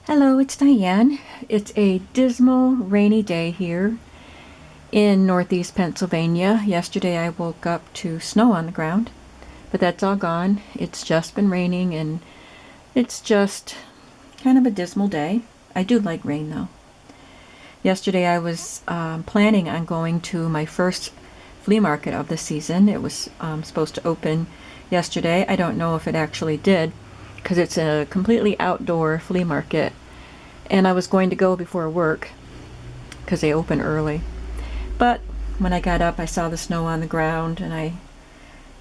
Hello, it's Diane. It's a dismal, rainy day here in northeast Pennsylvania. Yesterday I woke up to snow on the ground, but that's all gone. It's just been raining and it's just kind of a dismal day. I do like rain though. Yesterday I was planning on going to my first flea market of the season. It was supposed to open yesterday. I don't know if it actually did because it's a completely outdoor flea market. And I was going to go before work because they open early. But when I got up, I saw the snow on the ground, and I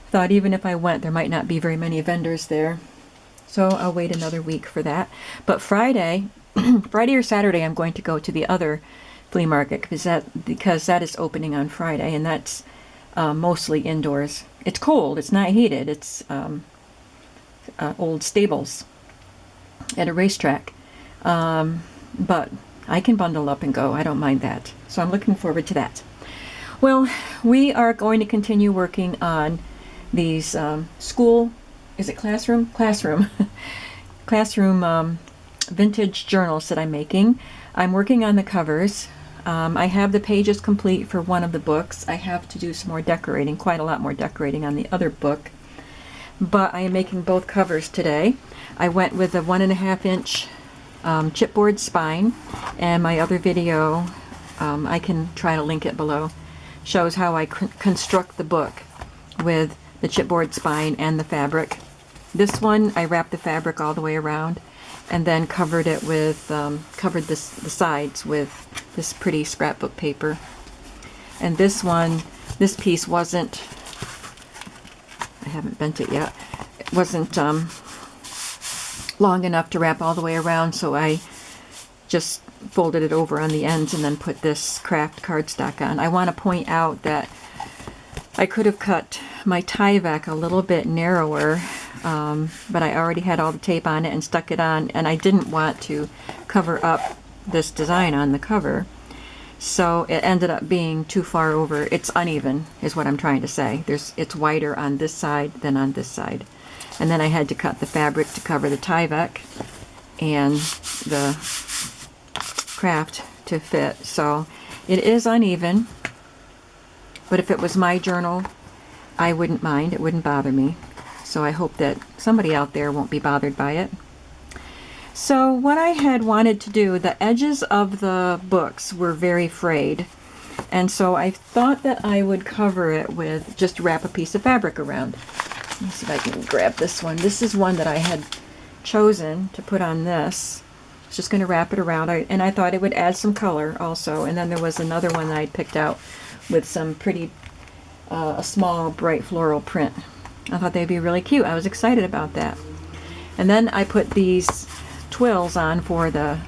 thought even if I went, there might not be very many vendors there. So I'll wait another week for that. But Friday, Friday or Saturday, I'm going to go to the other flea market because that is opening on Friday, and that's mostly indoors. It's cold. It's not heated. It's old stables at a racetrack. But I can bundle up and go. I don't mind that. So I'm looking forward to that. Well, we are going to continue working on these classroom vintage journals that I'm making. I'm working on the covers. I have the pages complete for one of the books. I have to do some more decorating, quite a lot more decorating on the other book. But I am making both covers today. I went with a 1.5-inch chipboard spine, and my other video, I can try to link it below, shows how I construct the book with the chipboard spine and the fabric. This one I wrapped the fabric all the way around and then covered it with the sides with this pretty scrapbook paper. And this one, this piece wasn't, I haven't bent it yet, it wasn't long enough to wrap all the way around, so I just folded it over on the ends and then put this craft cardstock on. I want to point out that I could have cut my Tyvek a little bit narrower, but I already had all the tape on it and stuck it on, and I didn't want to cover up this design on the cover, so it ended up being too far over. It's uneven is what I'm trying to say. It's wider on this side than on this side. And then I had to cut the fabric to cover the Tyvek and the craft to fit. So it is uneven, but if it was my journal, I wouldn't mind. It wouldn't bother me. So I hope that somebody out there won't be bothered by it. So what I had wanted to do, the edges of the books were very frayed. And so I thought that I would cover it with, just wrap a piece of fabric around. Let me see if I can grab this one. This is one that I had chosen to put on this. I was just going to wrap it around, and I thought it would add some color also. And then there was another one that I picked out with some pretty, a small bright floral print. I thought they'd be really cute. I was excited about that. And then I put these twills on for the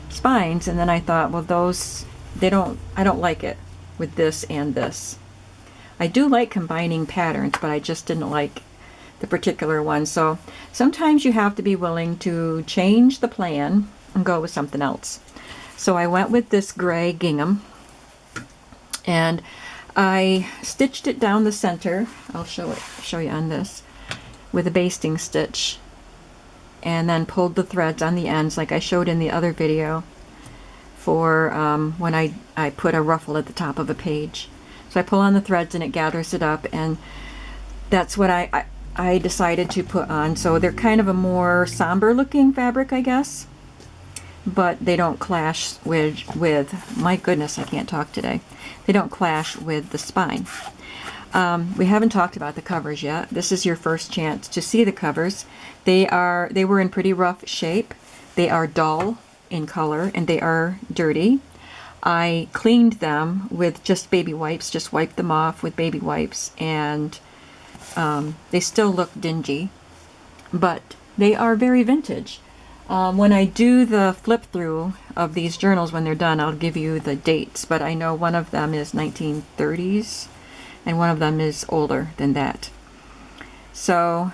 spines, and then I thought, well, those, I don't like it with this and this. I do like combining patterns, but I just didn't like the particular one. So sometimes you have to be willing to change the plan and go with something else. So I went with this gray gingham, and I stitched it down the center. I'll show you on this with a basting stitch, and then pulled the threads on the ends like I showed in the other video for when I put a ruffle at the top of a page. So I pull on the threads and it gathers it up, and that's what I decided to put on. So they're kind of a more somber looking fabric, I guess, but they don't clash with my goodness, I can't talk today. They don't clash with the spine. We haven't talked about the covers yet. This is your first chance to see the covers. They were in pretty rough shape. They are dull in color and they are dirty. I cleaned them with just baby wipes, just wiped them off with baby wipes, and they still look dingy, but they are very vintage. When I do the flip through of these journals when they're done, I'll give you the dates, but I know one of them is 1930s and one of them is older than that. So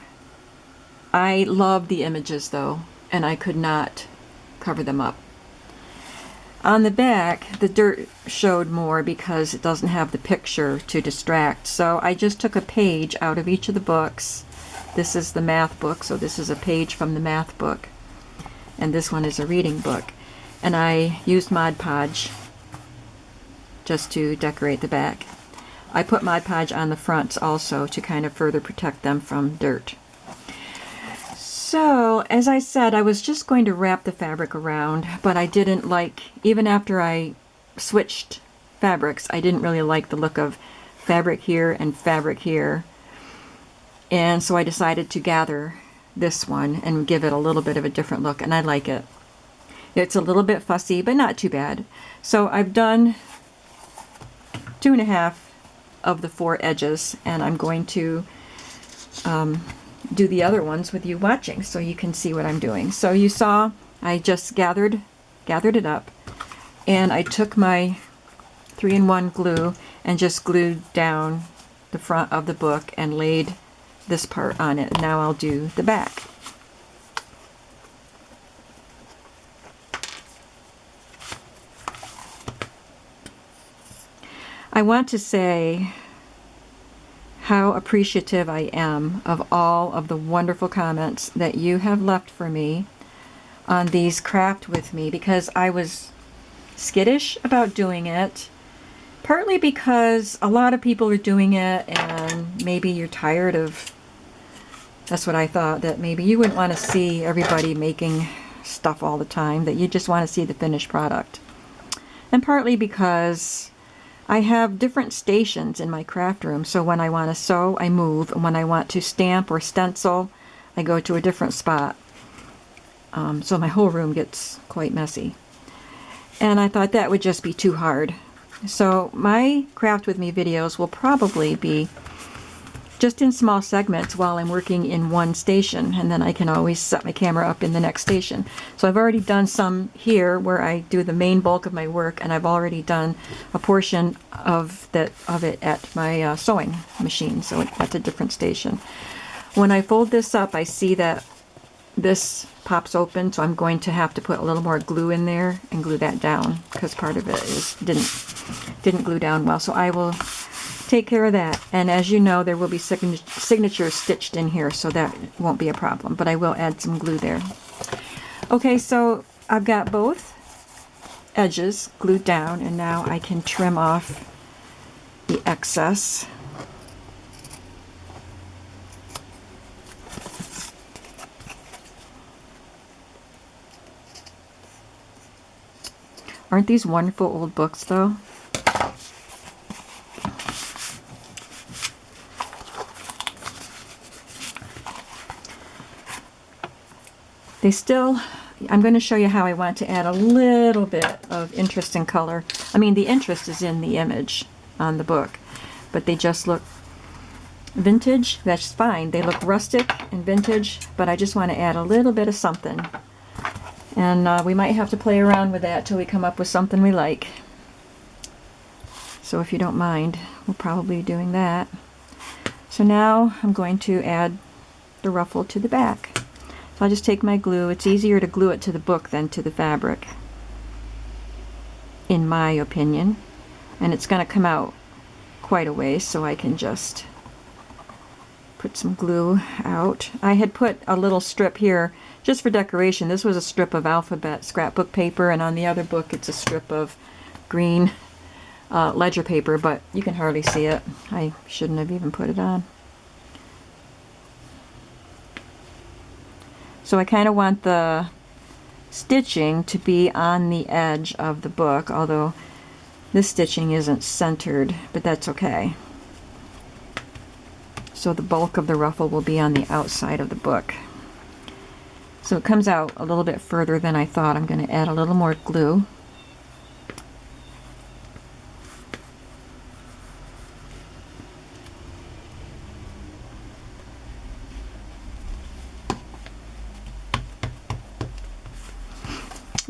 I love the images though, and I could not cover them up. On the back, the dirt showed more because it doesn't have the picture to distract. So I just took a page out of each of the books. This is the math book, so this is a page from the math book. and this one is a reading book. And I used Mod Podge just to decorate the back. I put Mod Podge on the fronts also to kind of further protect them from dirt. So, as I said, I was just going to wrap the fabric around, but I didn't like, even after I switched fabrics, I didn't really like the look of fabric here and fabric here. And so I decided to gather this one and give it a little bit of a different look, and I like it. It's a little bit fussy, but not too bad. So I've done 2.5 of the 4 edges, and I'm going to do the other ones with you watching so you can see what I'm doing. So you saw I just gathered it up, and I took my 3-in-1 glue and just glued down the front of the book and laid this part on it. Now I'll do the back. I want to say how appreciative I am of all of the wonderful comments that you have left for me on these craft with me, because I was skittish about doing it, partly because a lot of people are doing it and maybe you're tired of, that's what I thought, that maybe you wouldn't want to see everybody making stuff all the time, that you just want to see the finished product. And partly because I have different stations in my craft room, so when I want to sew, I move, and when I want to stamp or stencil, I go to a different spot. So my whole room gets quite messy. And I thought that would just be too hard. So my Craft With Me videos will probably be just in small segments while I'm working in one station, and then I can always set my camera up in the next station. So I've already done some here where I do the main bulk of my work, and I've already done a portion of it at my sewing machine, so that's a different station. When I fold this up, I see that this pops open, so I'm going to have to put a little more glue in there and glue that down, because part of it didn't glue down well. So I will take care of that, and as you know, there will be signatures stitched in here, so that won't be a problem, but I will add some glue there. Okay, so I've got both edges glued down, and now I can trim off the excess. Aren't these wonderful old books though? They still, I'm going to show you how I want to add a little bit of interest and color. I mean, the interest is in the image on the book, but they just look vintage. That's fine. They look rustic and vintage, but I just want to add a little bit of something. And we might have to play around with that till we come up with something we like. So if you don't mind, we'll probably be doing that. So now I'm going to add the ruffle to the back. So I'll just take my glue. It's easier to glue it to the book than to the fabric, in my opinion. And it's going to come out quite a ways, so I can just put some glue out. I had put a little strip here just for decoration. This was a strip of alphabet scrapbook paper, and on the other book it's a strip of green ledger paper, but you can hardly see it. I shouldn't have even put it on. So I kind of want the stitching to be on the edge of the book, although this stitching isn't centered, but that's okay. So the bulk of the ruffle will be on the outside of the book. So it comes out a little bit further than I thought. I'm going to add a little more glue.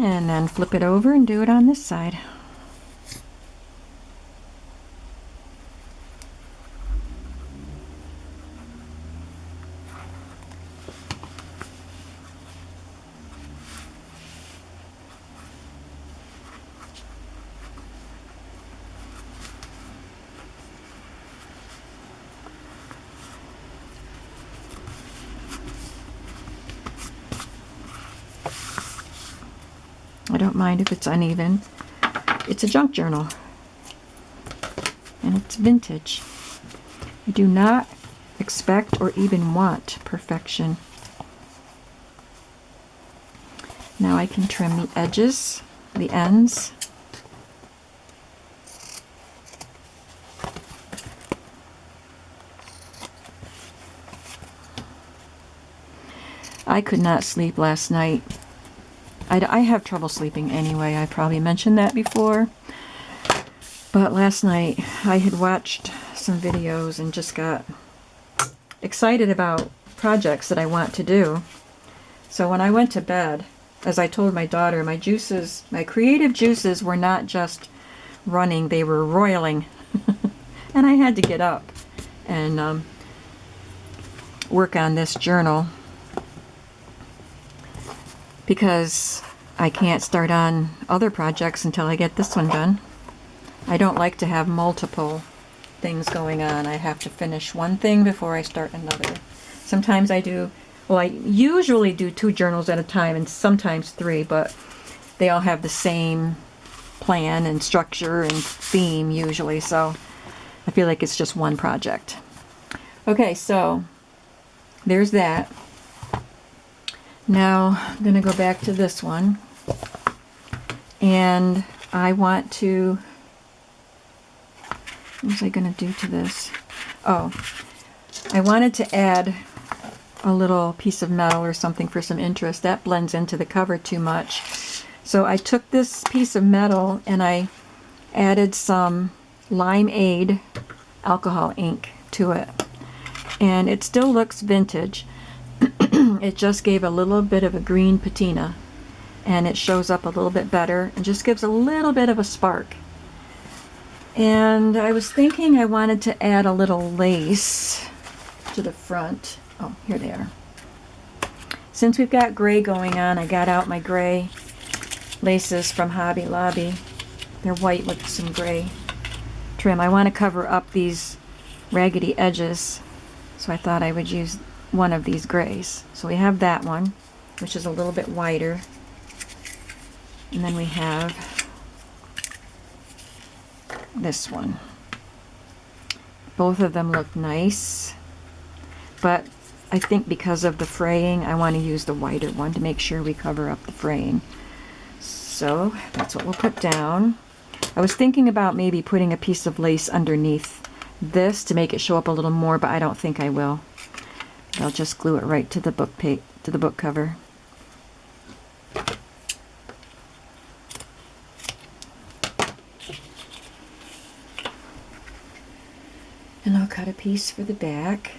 And then flip it over and do it on this side. don't mind if it's uneven. It's a junk journal, and it's vintage. I do not expect or even want perfection. Now I can trim the edges, the ends. I could not sleep last night. I have trouble sleeping anyway. I probably mentioned that before. But last night I had watched some videos and just got excited about projects that I want to do. So when I went to bed, as I told my daughter, my juices, my creative juices were not just running, they were roiling. And I had to get up and work on this journal, because I can't start on other projects until I get this one done. I don't like to have multiple things going on. I have to finish one thing before I start another. Sometimes I do, well, I usually do 2 journals at a time, and sometimes 3, but they all have the same plan and structure and theme usually, so I feel like it's just one project. Okay, so there's that. Now I'm going to go back to this one, and I want to, what was I going to do to this? Oh, I wanted to add a little piece of metal or something for some interest. That blends into the cover too much. So I took this piece of metal and I added some limeade alcohol ink to it. And it still looks vintage. It just gave a little bit of a green patina, and it shows up a little bit better and just gives a little bit of a spark. And I was thinking I wanted to add a little lace to the front. Oh, here they are. Since we've got gray going on, I got out my gray laces from Hobby Lobby. They're white with some gray trim. I want to cover up these raggedy edges, so I thought I would use one of these grays. So we have that one, which is a little bit wider. And then we have this one. Both of them look nice, but I think because of the fraying, I want to use the wider one to make sure we cover up the fraying. So that's what we'll put down. I was thinking about maybe putting a piece of lace underneath this to make it show up a little more, but I don't think I will. I'll just glue it right to the book to the book cover. And I'll cut a piece for the back.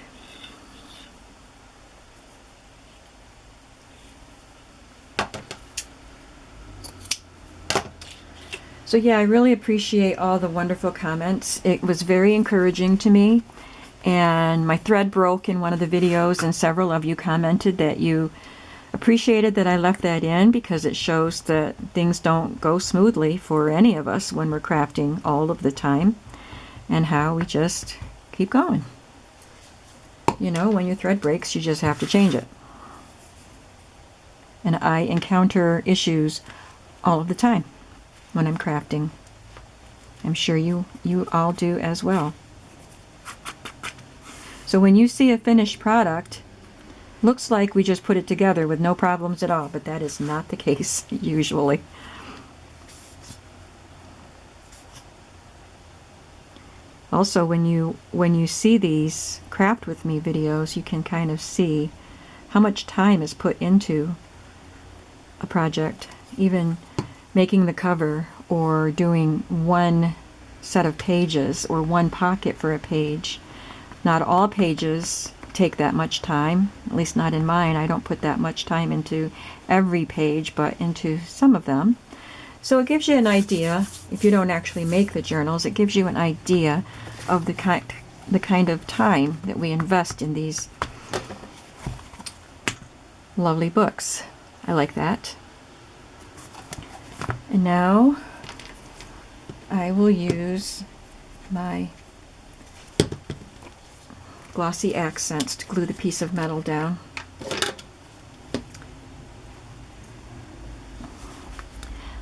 So yeah, I really appreciate all the wonderful comments. It was very encouraging to me. And my thread broke in one of the videos, and several of you commented that you appreciated that I left that in, because it shows that things don't go smoothly for any of us when we're crafting all of the time, and how we just keep going. You know, when your thread breaks, you just have to change it. And I encounter issues all of the time when I'm crafting. I'm sure you all do as well. So when you see a finished product, looks like we just put it together with no problems at all, but that is not the case usually. Also, when you see these craft with me videos, you can kind of see how much time is put into a project, even making the cover or doing one set of pages or one pocket for a page. Not all pages take that much time, at least not in mine. I don't put that much time into every page, but into some of them. So it gives you an idea, if you don't actually make the journals, it gives you an idea of the kind of time that we invest in these lovely books. I like that. And now I will use my glossy accents to glue the piece of metal down.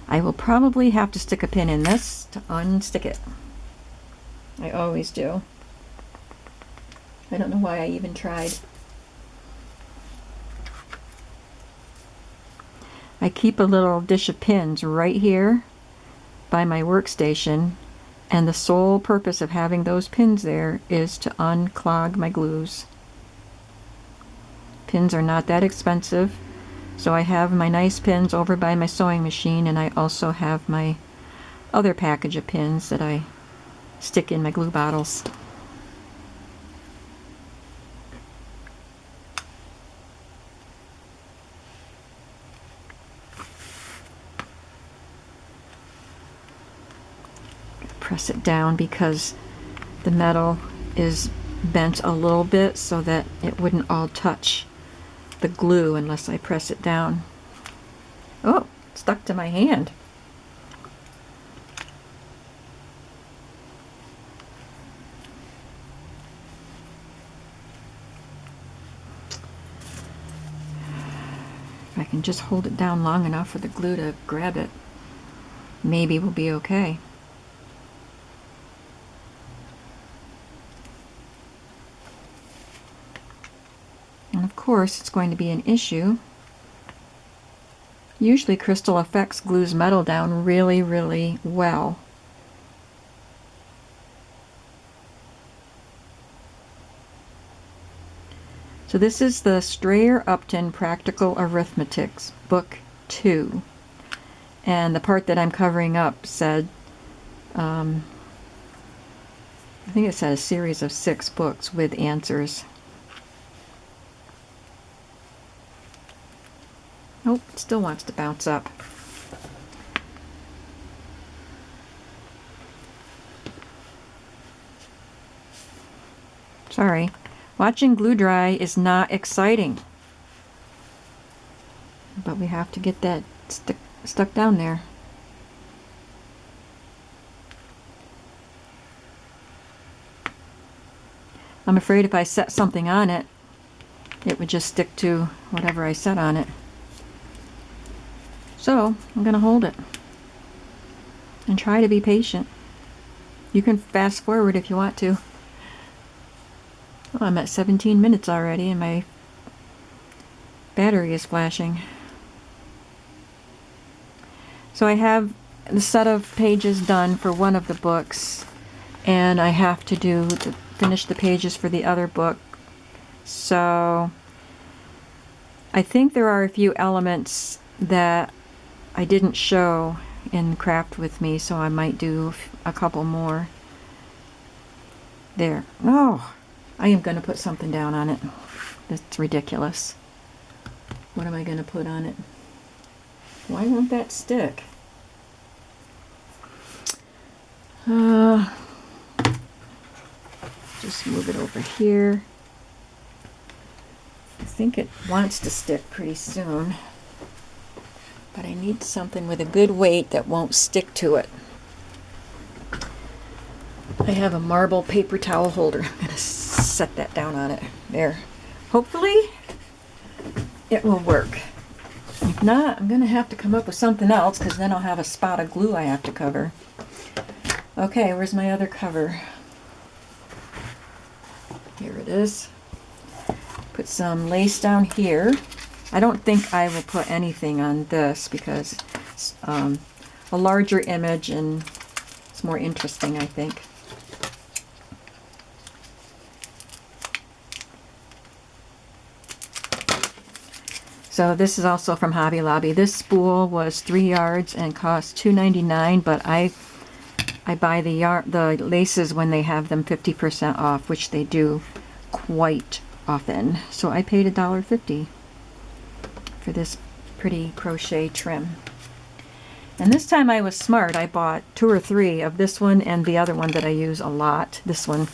I will probably have to stick a pin in this to unstick it. I always do. I don't know why I even tried. I keep a little dish of pins right here by my workstation, and the sole purpose of having those pins there is to unclog my glues. Pins are not that expensive, so I have my nice pins over by my sewing machine, and I also have my other package of pins that I stick in my glue bottles. Press it down because the metal is bent a little bit so that it wouldn't all touch the glue unless I press it down. Oh, it stuck to my hand. If I can just hold it down long enough for the glue to grab it, maybe we'll be okay. And of course, it's going to be an issue. Usually Crystal Effects glues metal down really, really well. So this is the Strayer-Upton Practical Arithmetics, Book 2. And the part that I'm covering up said, I think it said a series of 6 books with answers. Nope, it still wants to bounce up. Sorry. Watching glue dry is not exciting. But we have to get that stuck down there. I'm afraid if I set something on it, it would just stick to whatever I set on it. So I'm going to hold it and try to be patient. You can fast forward if you want to. Oh, I'm at 17 minutes already and my battery is flashing. So I have the set of pages done for one of the books, and I have to finish the pages for the other book. So I think there are a few elements that I didn't show in Craft With Me, so I might do a couple more. There. Oh, I am going to put something down on it. That's ridiculous. What am I going to put on it? Why won't that stick? Just move it over here. I think it wants to stick pretty soon. But I need something with a good weight that won't stick to it. I have a marble paper towel holder. I'm going to set that down on it. There. Hopefully it will work. If not, I'm going to have to come up with something else because then I'll have a spot of glue I have to cover. Okay, where's my other cover? Here it is. Put some lace down here. I don't think I will put anything on this because it's a larger image and it's more interesting, I think. So this is also from Hobby Lobby. This spool was 3 yards and cost $2.99, but I buy the laces when they have them 50% off, which they do quite often. So I paid $1.50 for this pretty crochet trim. And this time I was smart. I bought 2 or 3 of this one and the other one that I use a lot. This one,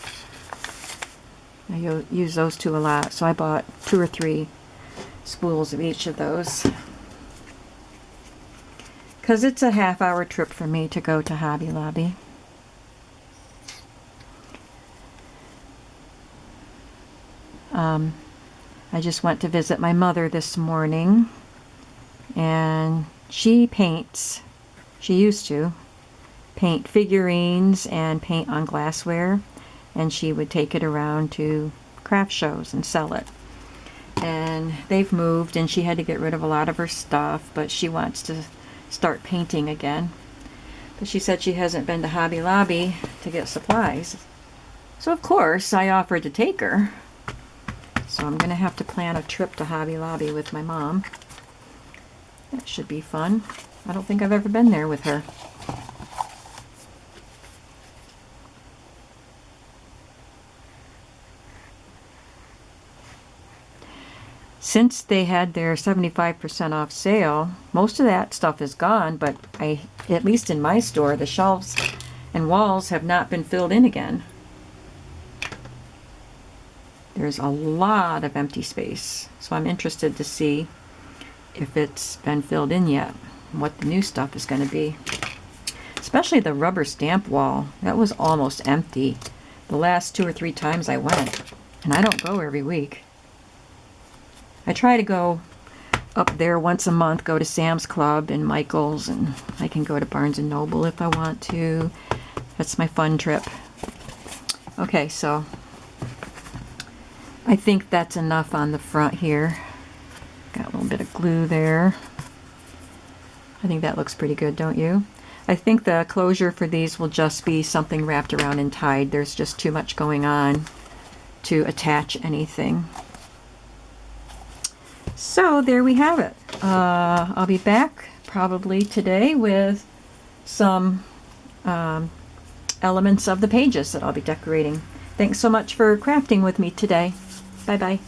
I use those 2 a lot. So I bought 2 or 3 spools of each of those. Because it's a half-hour trip for me to go to Hobby Lobby. I just went to visit my mother this morning, and she paints She used to paint figurines and paint on glassware, and she would take it around to craft shows and sell it. And they've moved, and she had to get rid of a lot of her stuff, but she wants to start painting again. But she said she hasn't been to Hobby Lobby to get supplies. So of course I offered to take her. So I'm gonna have to plan a trip to Hobby Lobby with my mom. That should be fun. I don't think I've ever been there with her. Since they had their 75% off sale, most of that stuff is gone, but at least in my store, the shelves and walls have not been filled in again. There's a lot of empty space, so I'm interested to see if it's been filled in yet, and what the new stuff is going to be. Especially the rubber stamp wall. That was almost empty the last 2 or 3 times I went, and I don't go every week. I try to go up there once a month, go to Sam's Club and Michael's, and I can go to Barnes & Noble if I want to. That's my fun trip. Okay, so I think that's enough on the front here. Got a little bit of glue there. I think that looks pretty good, don't you? I think the closure for these will just be something wrapped around and tied. There's just too much going on to attach anything. So there we have it. I'll be back probably today with some elements of the pages that I'll be decorating. Thanks so much for crafting with me today. Bye bye.